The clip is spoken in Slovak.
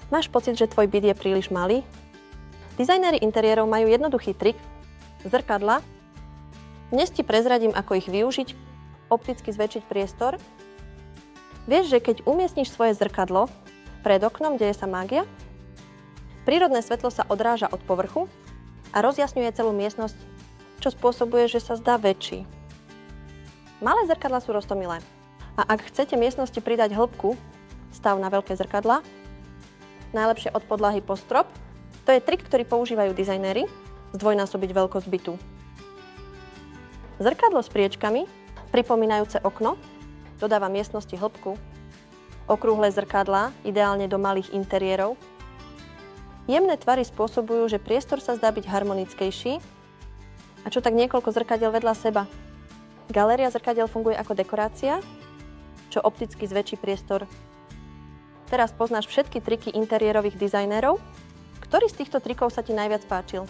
Máš pocit, že tvoj byt je príliš malý? Dizajnéri interiérov majú jednoduchý trik – zrkadla. Dnes ti prezradím, ako ich využiť, opticky zväčšiť priestor. Vieš, že keď umiestniš svoje zrkadlo pred oknom, deje sa mágia? Prírodné svetlo sa odráža od povrchu a rozjasňuje celú miestnosť, čo spôsobuje, že sa zdá väčší. Malé zrkadlá sú roztomilé. A ak chcete miestnosti pridať hĺbku, stav na veľké zrkadlá, najlepšie od podlahy po strop. To je trik, ktorý používajú dizajnéri, zdvojnásobiť veľkosť bytu. Zrkadlo s priečkami, pripomínajúce okno, dodáva miestnosti hĺbku. Okrúhle zrkadlá, ideálne do malých interiérov. Jemné tvary spôsobujú, že priestor sa zdá byť harmonickejší. A čo tak niekoľko zrkadiel vedľa seba? Galéria zrkadiel funguje ako dekorácia, čo opticky zväčší priestor. Teraz poznáš všetky triky interiérových dizajnérov. Ktorý z týchto trikov sa ti najviac páčil?